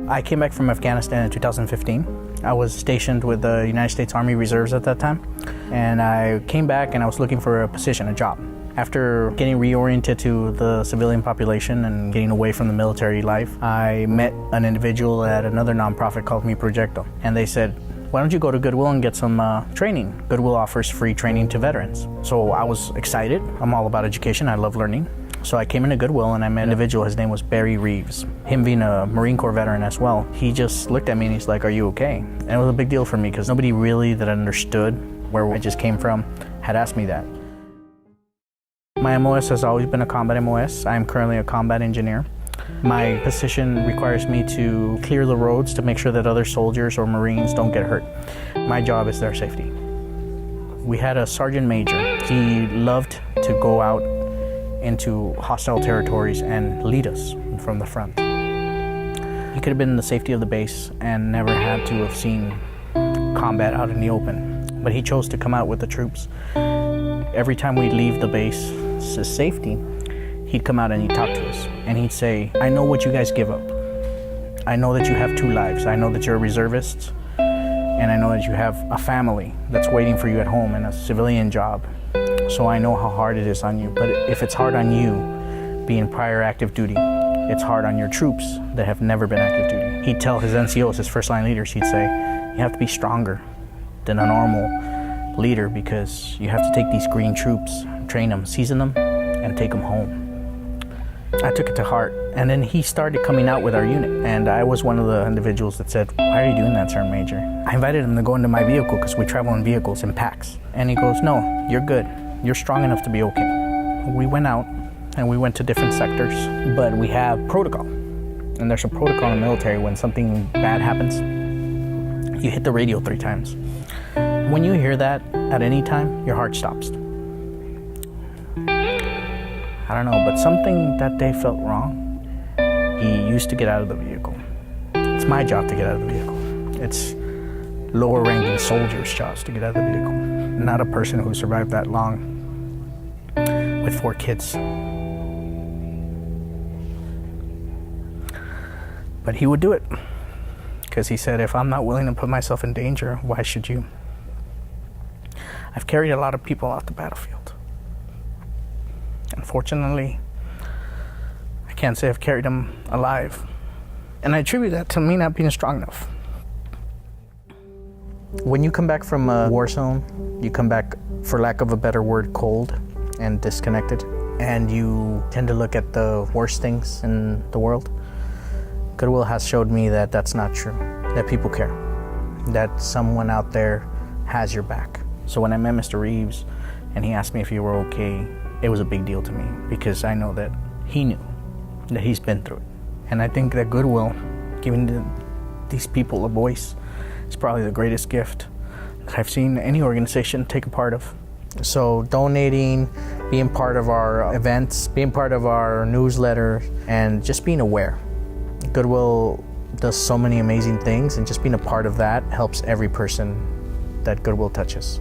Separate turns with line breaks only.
I came back from Afghanistan in 2015. I was stationed with the United States Army Reserves at that time. And I came back and I was looking for a position, a job. After getting reoriented to the civilian population and getting away from the military life, I met an individual at another nonprofit called Mi Proyecto. And they said, why don't you go to Goodwill and get some training? Goodwill offers free training to veterans. So I was excited. I'm all about education. I love learning. So I came into Goodwill and I met an individual. His name was Barry Reeves. Him being a Marine Corps veteran as well, he just looked at me and he's like, are you okay? And it was a big deal for me because nobody really that understood where I just came from had asked me that. My MOS has always been a combat MOS. I am currently a combat engineer. My position requires me to clear the roads to make sure that other soldiers or Marines don't get hurt. My job is their safety. We had a sergeant major. He loved to go out into hostile territories and lead us from the front. He could have been in the safety of the base and never had to have seen combat out in the open, but he chose to come out with the troops. Every time we'd leave the base to safety, he'd come out and he'd talk to us and he'd say, I know what you guys give up. I know that you have 2 lives. I know that you're reservists and I know that you have a family that's waiting for you at home and a civilian job. So I know how hard it is on you. But if it's hard on you being prior active duty, it's hard on your troops that have never been active duty. He'd tell his NCOs, his first line leaders, he'd say, you have to be stronger than a normal leader because you have to take these green troops, train them, season them, and take them home. I took it to heart. And then he started coming out with our unit. And I was one of the individuals that said, why are you doing that, Sergeant Major? I invited him to go into my vehicle because we travel in vehicles, in packs. And he goes, no, you're good. You're strong enough to be okay. We went out and we went to different sectors, but we have protocol. And there's a protocol in the military when something bad happens. You hit the radio 3 times. When you hear that at any time, your heart stops. I don't know, but something that day felt wrong. He used to get out of the vehicle. It's my job to get out of the vehicle. It's lower ranking soldiers' jobs to get out of the vehicle. Not a person who survived that long with 4 kids. But he would do it because he said, if I'm not willing to put myself in danger, why should you? I've carried a lot of people off the battlefield. Unfortunately, I can't say I've carried them alive. And I attribute that to me not being strong enough. When you come back from a war zone, you come back, for lack of a better word, cold and disconnected. And you tend to look at the worst things in the world. Goodwill has showed me that that's not true, that people care, that someone out there has your back. So when I met Mr. Reeves and he asked me if you were okay, it was a big deal to me because I know that he knew that he's been through it. And I think that Goodwill, giving these people a voice, is probably the greatest gift that I've seen any organization take a part of. So donating, being part of our events, being part of our newsletter, and just being aware. Goodwill does so many amazing things, and just being a part of that helps every person that Goodwill touches.